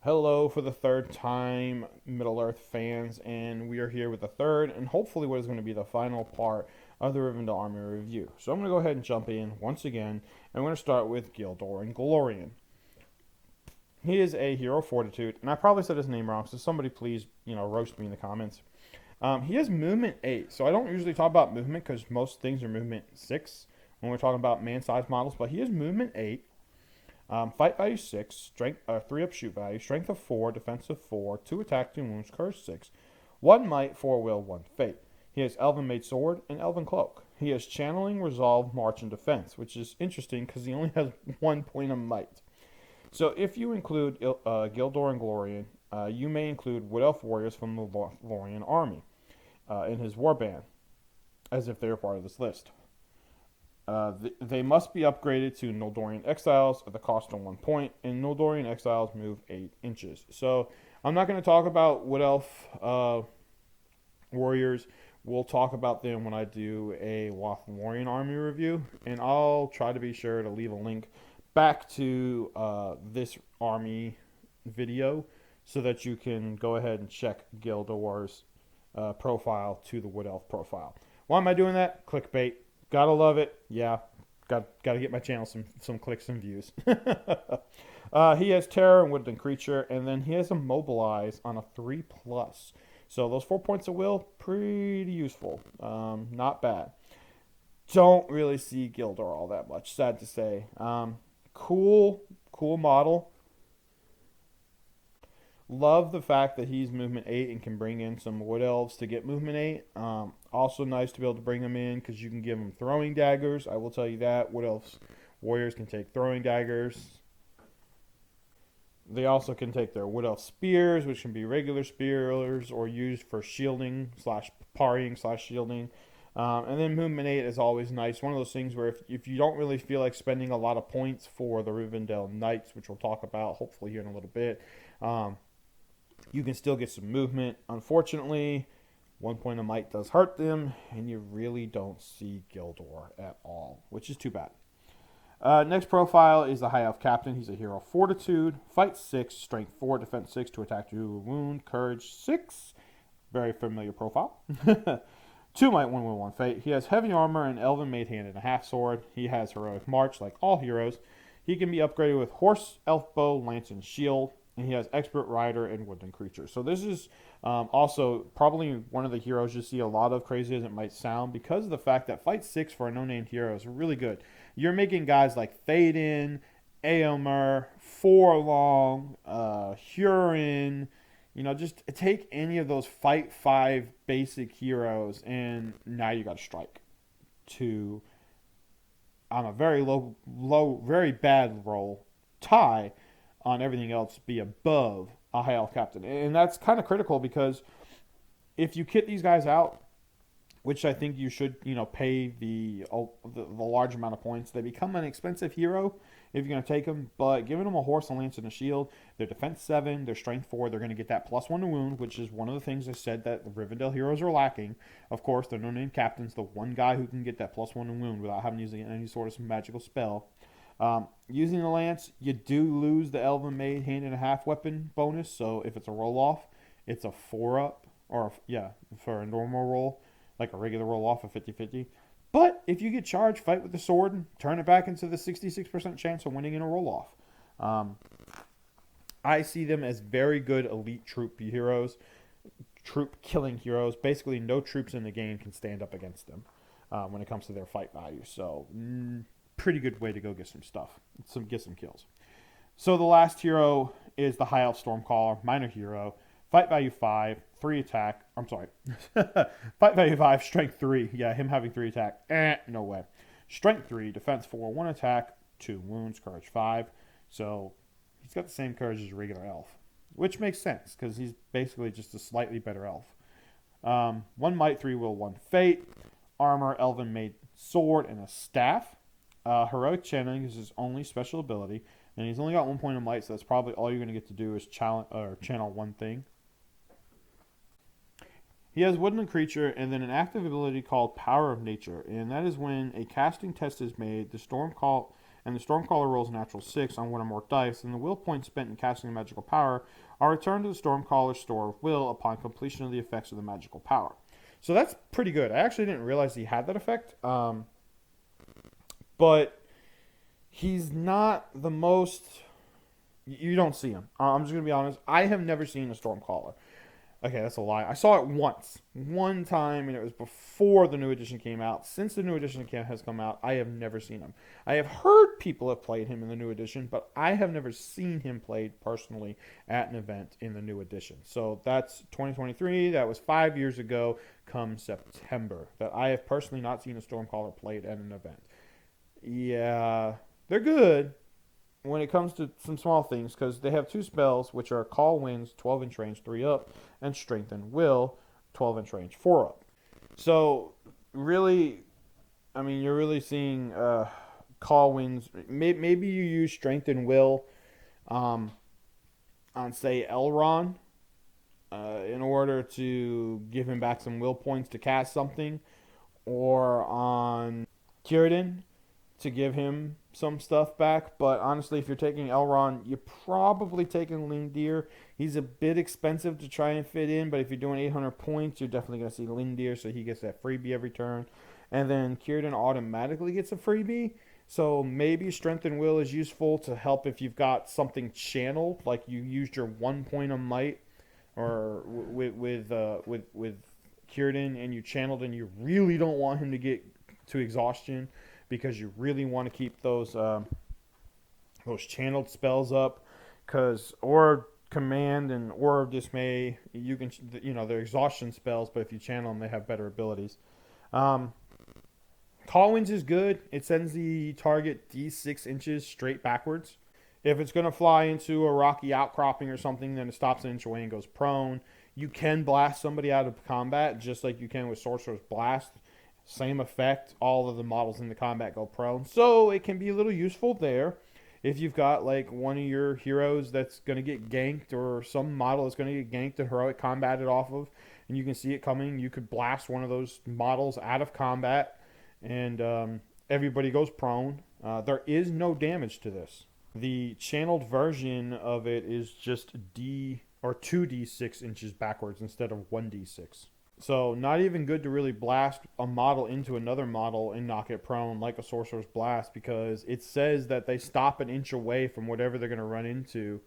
Hello for the third time, Middle Earth fans, and we are here with the third and hopefully what is going to be the final part of the Rivendell Army review. So I'm going to go ahead and jump in once again, and we're going to start with Gildor and Glorian. He is a hero of fortitude, and I probably said his name wrong, so somebody please, roast me in the comments. He has movement 8, so I don't usually talk about movement because most things are movement 6 when we're talking about man-sized models, but he has movement 8. Fight value 6, strength 3 up shoot value, strength of 4, defense of 4, 2 attack, 2 wounds, courage 6, 1 might, 4 will, 1 fate. He has Elven Made Sword and Elven Cloak. He has Channeling, Resolve, March, and Defense, which is interesting because he only has 1 point of might. So if you include Gildor and Glorian, you may include Wood Elf warriors from the Lothlorien army in his warband, as if they were part of this list. They must be upgraded to Noldorian Exiles at the cost of 1 point, and Noldorian Exiles move 8 inches. So I'm not going to talk about Wood Elf warriors. We'll talk about them when I do a Lothlorien army review, and I'll try to be sure to leave a link back to this army video so that you can go ahead and check Gildor's profile to the Wood Elf profile. Why am I doing that? Clickbait. Gotta love it. Yeah, got to get my channel some clicks and views. He has Terror and Woodland Creature, and then he has Immobilize on a 3+. So those 4 points of will, pretty useful. Not bad. Don't really see Gildor all that much, sad to say. Cool model. Love the fact that he's movement 8 and can bring in some Wood Elves to get movement 8. Also nice to be able to bring them in because you can give them throwing daggers. I will tell you that. Wood Elves warriors can take throwing daggers. They also can take their Wood Elf spears, which can be regular spears or used for shielding / parrying / shielding. And then movement 8 is always nice. One of those things where if you don't really feel like spending a lot of points for the Rivendell Knights, which we'll talk about hopefully here in a little bit, you can still get some movement. Unfortunately, 1 point of might does hurt them, and you really don't see Gildor at all, which is too bad. Next profile is the High Elf Captain. He's a hero of fortitude, fight 6, strength 4, defense 6, to attack 2, wound, courage 6. Very familiar profile. 2 might, 1 will, 1 fate. He has heavy armor and Elven Made Hand and a half sword. He has heroic march like all heroes. He can be upgraded with horse, elf bow, lance, and shield. And he has Expert Rider and Woodland Creature. So this is also probably one of the heroes you see a lot of, crazy as it might sound, because of the fact that Fight 6 for a no-named hero is really good. You're making guys like Théoden, Éomer, Forlong, Hurin, just take any of those Fight 5 basic heroes, and now you got a strike to, on a very low, very bad roll, tie on everything else, be above a High Elf Captain. And that's kind of critical because if you kit these guys out, which I think you should, pay the large amount of points, they become an expensive hero if you're going to take them. But giving them a horse, a lance, and a shield, their defense 7, their strength 4, they're going to get that +1 to wound, which is one of the things I said that the Rivendell heroes are lacking. Of course, the no-name captain's the one guy who can get that +1 to wound without having to use any sort of magical spell. Using the lance, you do lose the Elven Made Hand and a half weapon bonus. So if it's a roll off, it's a 4-up, or for a normal roll, like a regular roll off of 50-50. But if you get charged, fight with the sword and turn it back into the 66% chance of winning in a roll off. I see them as very good elite troop heroes, troop killing heroes. Basically, no troops in the game can stand up against them when it comes to their fight value. So pretty good way to go get some stuff, get some kills. So the last hero is the High Elf Stormcaller, minor hero, fight value 5, 3 attack. I'm sorry, fight value 5, strength 3. Yeah, him having 3 attack. No way. Strength 3, defense 4, 1 attack, 2 wounds, courage 5. So he's got the same courage as a regular elf, which makes sense because he's basically just a slightly better elf. 1 might, 3 will, 1 fate. Armor, Elven Made Sword, and a staff. Heroic Channeling is his only special ability, and he's only got 1 point of might, so that's probably all you're going to get to do is channel one thing. He has Woodland Creature and then an active ability called Power of Nature, and that is when a casting test is made, the and the Stormcaller rolls a natural 6 on one or more dice, and the will points spent in casting a magical power are returned to the Stormcaller's store of will upon completion of the effects of the magical power. So that's pretty good. I actually didn't realize he had that effect, but he's not the most... You don't see him. I'm just going to be honest. I have never seen a Stormcaller. Okay, that's a lie. I saw it once. One time, and it was before the new edition came out. Since the new edition has come out, I have never seen him. I have heard people have played him in the new edition, but I have never seen him played personally at an event in the new edition. So that's 2023. That was 5 years ago, come September, that I have personally not seen a Stormcaller played at an event. Yeah, they're good when it comes to some small things, because they have 2 spells, which are Call Winds, 12-inch range, 3 up, and Strengthen Will, 12-inch range, 4 up. So, really, I mean, you're really seeing Call Winds. Maybe you use Strengthen Will on, say, Elrond in order to give him back some will points to cast something, or on Círdan to give him some stuff back. But honestly, if you're taking Elrond, you're probably taking Lindir. He's a bit expensive to try and fit in, but if you're doing 800 points, you're definitely going to see Lindir, so he gets that freebie every turn. And then Círdan automatically gets a freebie, so maybe Strength and Will is useful to help if you've got something channeled, like you used your 1 point of might, or with Círdan, and you channeled and you really don't want him to get to exhaustion, because you really want to keep those channeled spells up, because or Command and Aura of Dismay, you can, they're exhaustion spells, but if you channel them, they have better abilities. Call Winds is good. It sends the target D6 inches straight backwards. If it's going to fly into a rocky outcropping or something, then it stops an inch away and goes prone. You can blast somebody out of combat, just like you can with Sorcerer's Blast. Same effect. All of the models in the combat go prone. So it can be a little useful there. If you've got like one of your heroes that's going to get ganked, or some model that's going to get ganked and heroic combated off of, and you can see it coming, you could blast one of those models out of combat, and everybody goes prone. There is no damage to this. The channeled version of it is just 2d6 inches backwards instead of 1d6. So not even good to really blast a model into another model and knock it prone like a Sorcerer's Blast, because it says that they stop an inch away from whatever they're going to run into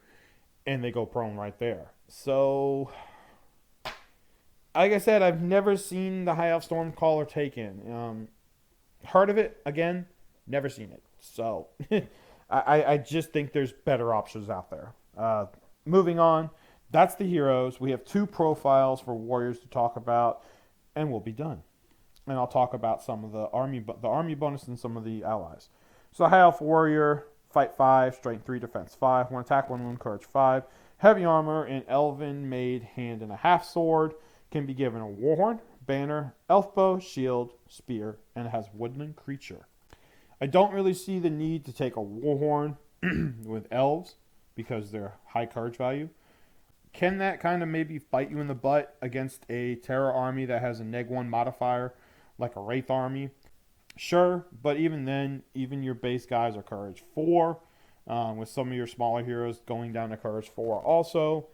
and they go prone right there. So, like I said, I've never seen the High Elf Stormcaller taken. Heard of it, again, never seen it. So, I just think there's better options out there. Moving on. That's the heroes. We have 2 profiles for warriors to talk about, and we'll be done. And I'll talk about some of the army bonus and some of the allies. So High Elf Warrior, Fight 5, Strength 3, Defense 5, 1 attack, 1 wound, Courage 5. Heavy armor and Elven Made Hand and a Half Sword. Can be given a Warhorn, Banner, Elf Bow, Shield, Spear, and it has Woodland Creature. I don't really see the need to take a Warhorn with elves, because they're high courage value. Can that kind of maybe bite you in the butt against a Terror army that has a -1 modifier, like a Wraith army? Sure, but even then, even your base guys are Courage 4, with some of your smaller heroes going down to Courage 4 also.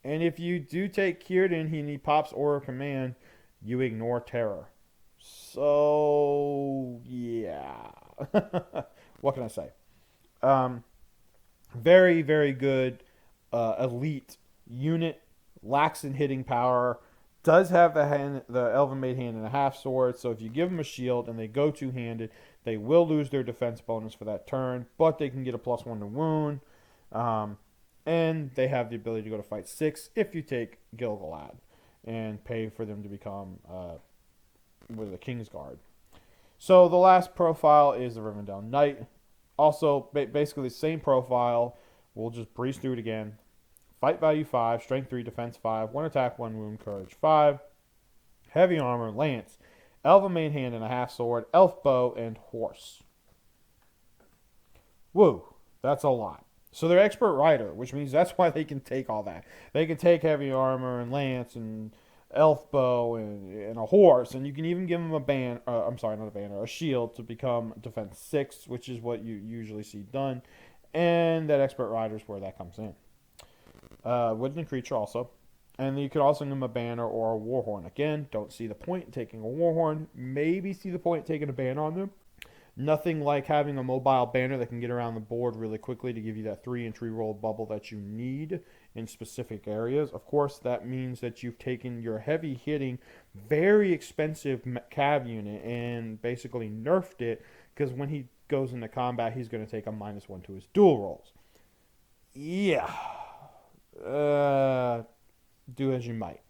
And if you do take Círdan and he pops Aura of Command, you ignore Terror. So, yeah. What can I say? Very, very good. Elite unit, lacks in hitting power, does have the Elven Made Hand and a Half Sword, so if you give them a shield and they go two-handed, they will lose their defense bonus for that turn, but they can get a +1 to wound, and they have the ability to go to Fight 6 if you take Gil-galad and pay for them to become with a Kingsguard. So the last profile is the Rivendell Knight. Also, basically the same profile. We'll just breeze through it again. Fight value 5, Strength 3, Defense 5, 1 attack, 1 wound, Courage 5. Heavy armor, Lance, Elven Made Hand and a Half Sword, Elf Bow, and Horse. Woo, that's a lot. So they're expert rider, which means that's why they can take all that. They can take heavy armor and lance and elf bow and a horse, and you can even give him a ban. I'm sorry, not a banner, a shield to become defense 6, which is what you usually see done. And that expert rider is where that comes in. Woodland creature also. And you could also give him a banner or a warhorn. Again, don't see the point in taking a warhorn. Maybe see the point in taking a banner on them. Nothing like having a mobile banner that can get around the board really quickly to give you that 3-inch reroll bubble that you need in specific areas. Of course, that means that you've taken your heavy hitting, very expensive cav unit and basically nerfed it, because when he goes into combat, he's going to take a -1 to his dual rolls. Yeah. Do as you might.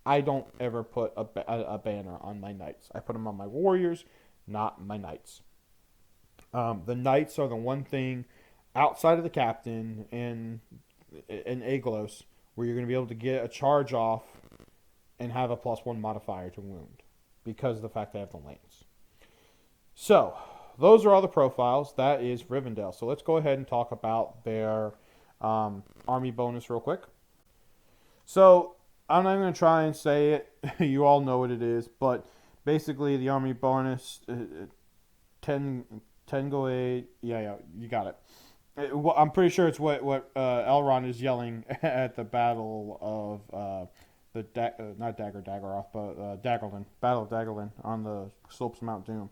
I don't ever put a banner on my knights. I put them on my warriors, not my knights. The knights are the one thing outside of the captain and Aglos where you're going to be able to get a charge off and have a +1 modifier to wound because of the fact they have the lanes. So, those are all the profiles. That is Rivendell. So let's go ahead and talk about their army bonus real quick. So, I'm not going to try and say it. You all know what it is. But basically, the army bonus, 10 go 8. Yeah, you got it. I'm pretty sure it's what Elrond is yelling at the Battle of not Daggerath, but Daggerland. Battle of Daggerland on the slopes of Mount Doom.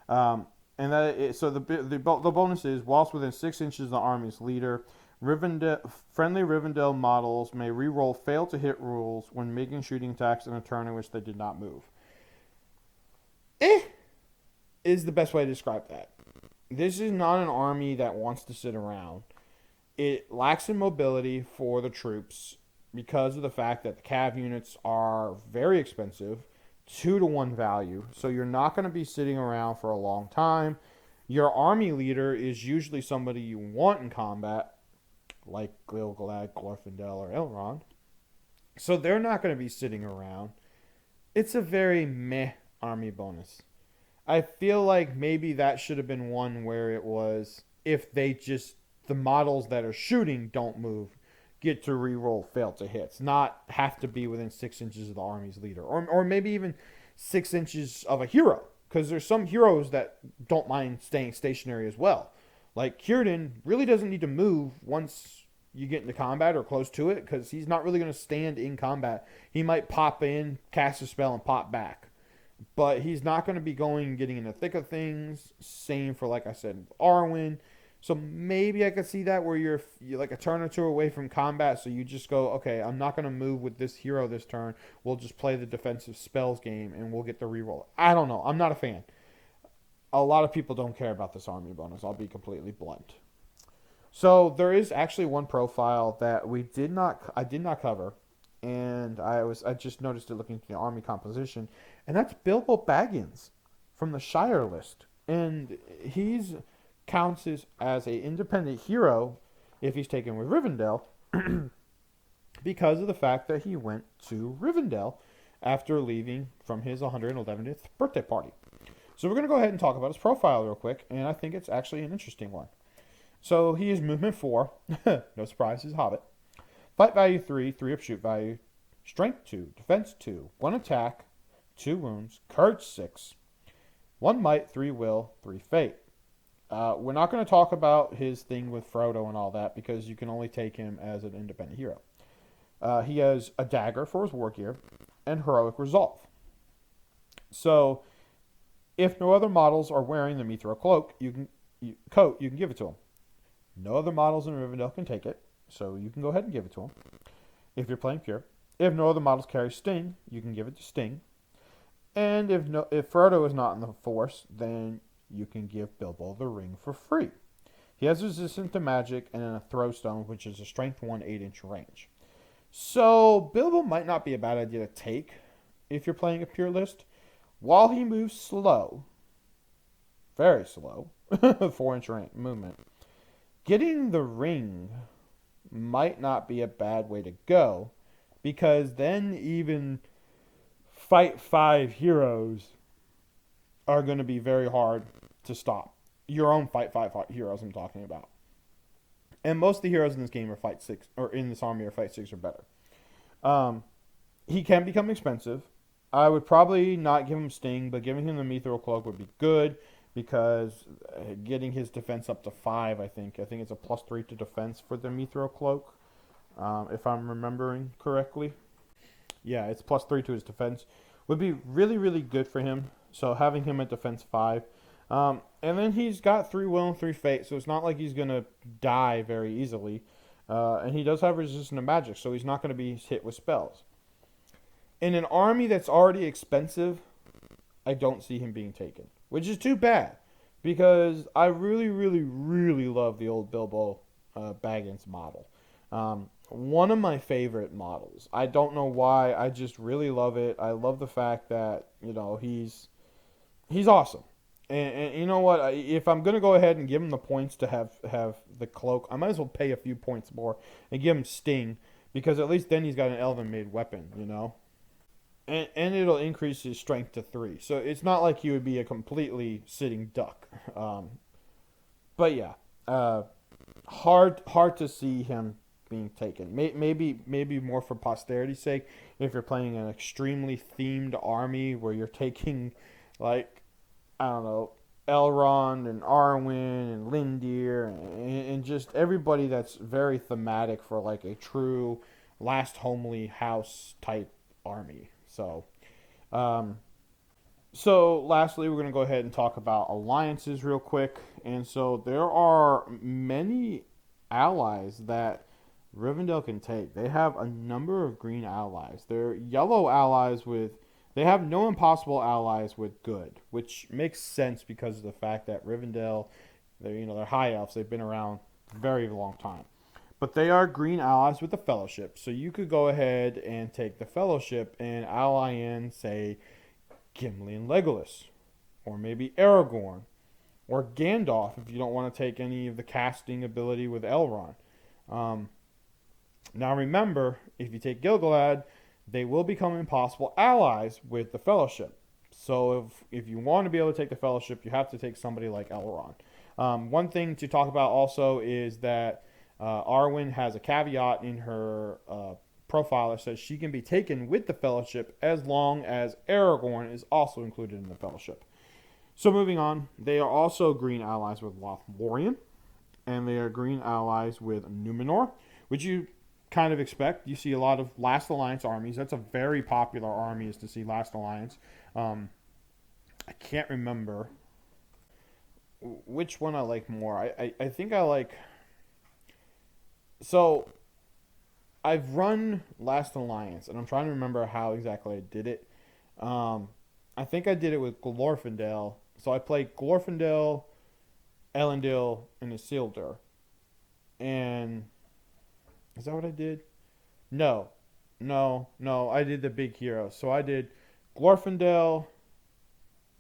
And the bonus is, whilst within 6 inches of the army's leader, friendly Rivendell models may re-roll fail to hit rules when making shooting attacks in a turn in which they did not move. Is the best way to describe that. This is not an army that wants to sit around. It lacks in mobility for the troops because of the fact that the cav units are very expensive, 2-to-1 value, so you're not going to be sitting around for a long time. Your army leader is usually somebody you want in combat, like Gil-galad, Glorfindel, or Elrond. So they're not going to be sitting around. It's a very meh army bonus. I feel like maybe that should have been one where it was, if the models that are shooting don't move, get to re-roll fail to hits, not have to be within 6 inches of the army's leader, or maybe even 6 inches of a hero, because there's some heroes that don't mind staying stationary as well. Like Círdan really doesn't need to move once you get into combat or close to it, because he's not really going to stand in combat. He might pop in, cast a spell, and pop back, but he's not going to be going and getting in the thick of things. Same for, like I said, Arwen. So maybe I could see that where you're like a turn or two away from combat, so you just go, okay, I'm not going to move with this hero this turn. We'll just play the defensive spells game, and we'll get the reroll. I don't know. I'm not a fan. A lot of people don't care about this army bonus. I'll be completely blunt. So there is actually one profile that I did not cover, and I just noticed it looking at the army composition, and that's Bilbo Baggins from the Shire list, and he's counts as a independent hero if he's taken with Rivendell because of the fact that he went to Rivendell after leaving from his 111th birthday party. So we're going to go ahead and talk about his profile real quick, and I think it's actually an interesting one. So he is movement 4, no surprise, he's a hobbit. Fight value 3, 3 upshoot value, strength 2, defense 2, 1 attack, 2 wounds, courage 6, 1 might, 3 will, 3 fate. We're not going to talk about his thing with Frodo and all that because you can only take him as an independent hero. He has a dagger for his war gear and heroic resolve. So, if no other models are wearing the Mithril cloak, you can give it to him. No other models in Rivendell can take it, so you can go ahead and give it to him. If you're playing pure, if no other models carry Sting, you can give it to Sting. And if Frodo is not in the Force, then you can give Bilbo the ring for free. He has resistance to magic and a throw stone, which is a strength 1 8-inch range. So Bilbo might not be a bad idea to take if you're playing a pure list. While he moves slow, very slow, 4-inch movement, getting the ring might not be a bad way to go, because then even fight 5 heroes are going to be very hard to stop. Your own fight 5 heroes I'm talking about. And most of the heroes in this game are fight 6, or in this army are fight 6 or better. He can become expensive. I would probably not give him Sting, but giving him the Mithril Cloak would be good because getting his defense up to 5, I think it's a +3 to defense for the Mithril Cloak, if I'm remembering correctly. Yeah, it's +3 to his defense. Would be really, really good for him. So having him at defense 5. And then he's got 3 will and 3 fate, so it's not like he's going to die very easily. And he does have resistance to magic, so he's not going to be hit with spells. In an army that's already expensive, I don't see him being taken, which is too bad because I really, really, really love the old Bilbo Baggins model. One of my favorite models. I don't know why. I just really love it. I love the fact that he's awesome. And you know what? If I'm gonna go ahead and give him the points to have the cloak, I might as well pay a few points more and give him Sting because at least then he's got an elven made weapon. And it'll increase his strength to 3. So it's not like he would be a completely sitting duck. But yeah, hard to see him being taken. Maybe more for posterity's sake. If you're playing an extremely themed army where you're taking like I don't know Elrond and Arwen and Lindir and just everybody that's very thematic for like a true last homely house type army. So lastly, we're going to go ahead and talk about alliances real quick. And so there are many allies that Rivendell can take. They have a number of green allies. They're yellow allies they have no impossible allies with good, which makes sense because of the fact that Rivendell, they're high elves. They've been around a very long time. But they are green allies with the Fellowship. So you could go ahead and take the Fellowship and ally in, say, Gimli and Legolas. Or maybe Aragorn. Or Gandalf if you don't want to take any of the casting ability with Elrond. Now remember, if you take Gil-galad, they will become impossible allies with the Fellowship. So if you want to be able to take the Fellowship, you have to take somebody like Elrond. One thing to talk about also is that Arwen has a caveat in her profile that says she can be taken with the Fellowship as long as Aragorn is also included in the Fellowship. So moving on, they are also green allies with Lothlorien, and they are green allies with Numenor, which you kind of expect. You see a lot of Last Alliance armies. That's a very popular army is to see Last Alliance. I can't remember which one I like more. I think I like... So, I've run Last Alliance, and I'm trying to remember how exactly I did it. I think I did it with Glorfindel. So I played Glorfindel, Elendil, and Isildur. And is that what I did? No. I did the big heroes. So I did Glorfindel,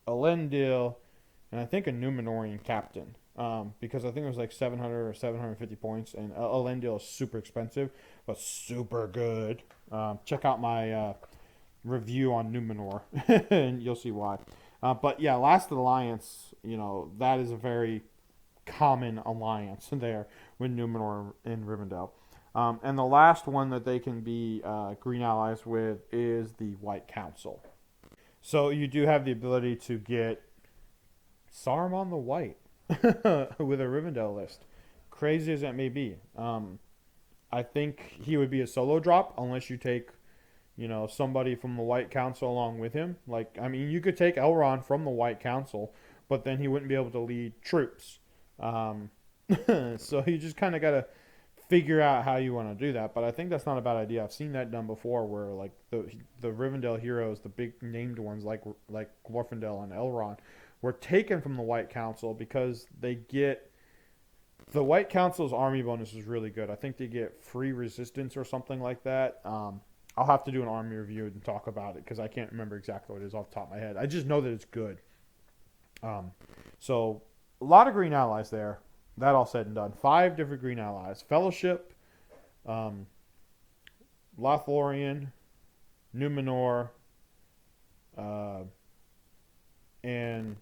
Elendil, and I think a Numenorean captain. Because I think it was like 700 or 750 points, and Elendil is super expensive, but super good. Check out my review on Numenor, and you'll see why. But yeah, Last Alliance, that is a very common alliance there with Numenor and Rivendell. And the last one that they can be green allies with is the White Council. So you do have the ability to get Saruman the White with a Rivendell list. Crazy as that may be. I think he would be a solo drop unless you take, somebody from the White Council along with him. You could take Elrond from the White Council, but then he wouldn't be able to lead troops. So you just kind of got to figure out how you want to do that. But I think that's not a bad idea. I've seen that done before where like the Rivendell heroes, the big named ones like Glorfindel and Elrond, were taken from the White Council because they get... The White Council's army bonus is really good. I think they get free resistance or something like that. I'll have to do an army review and talk about it because I can't remember exactly what it is off the top of my head. I just know that it's good. So, a lot of green allies there. That all said and done. 5 different green allies. Fellowship, Lothlorien, Numenor, and...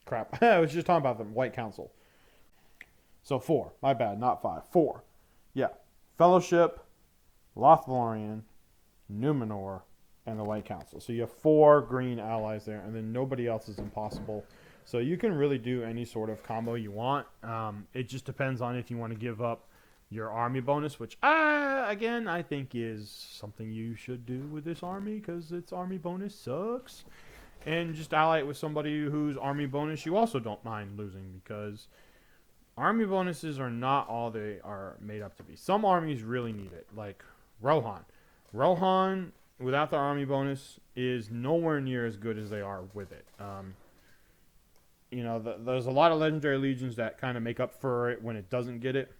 Crap. I was just talking about the White Council. So 4. My bad. Not 5. 4. Yeah. Fellowship, Lothlorien, Numenor, and the White Council. So you have 4 green allies there, and then nobody else is impossible. So you can really do any sort of combo you want. It just depends on if you want to give up your army bonus, which again I think is something you should do with this army because its army bonus sucks. And just ally it with somebody whose army bonus you also don't mind losing, because army bonuses are not all they are made up to be. Some armies really need it, like Rohan. Rohan, without the army bonus, is nowhere near as good as they are with it. There's a lot of legendary legions that kind of make up for it when it doesn't get it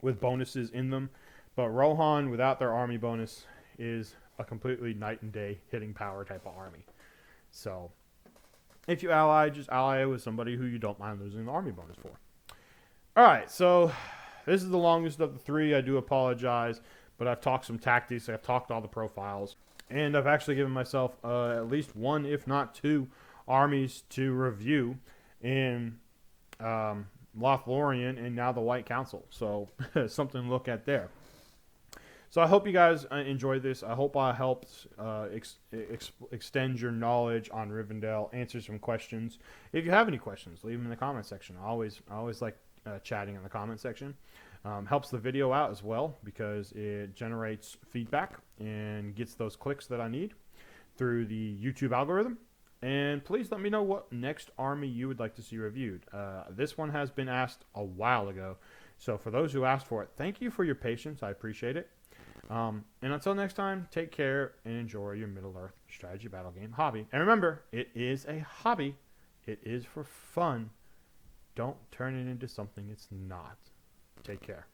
with bonuses in them. But Rohan, without their army bonus, is a completely night and day hitting power type of army. So if you ally, just ally it with somebody who you don't mind losing the army bonus for. Alright, so this is the longest of the 3. I do apologize, but I've talked some tactics, I've talked all the profiles, and I've actually given myself at least 1, if not 2, armies to review in Lothlorien and now the White Council. So something to look at there. So I hope you guys enjoyed this. I hope I helped extend your knowledge on Rivendell, answer some questions. If you have any questions, leave them in the comment section. I always like chatting in the comment section. Helps the video out as well because it generates feedback and gets those clicks that I need through the YouTube algorithm. And please let me know what next army you would like to see reviewed. This one has been asked a while ago. So for those who asked for it, thank you for your patience. I appreciate it. And until next time, take care and enjoy your Middle-earth strategy battle game hobby. And remember, it is a hobby. It is for fun. Don't turn it into something it's not. Take care.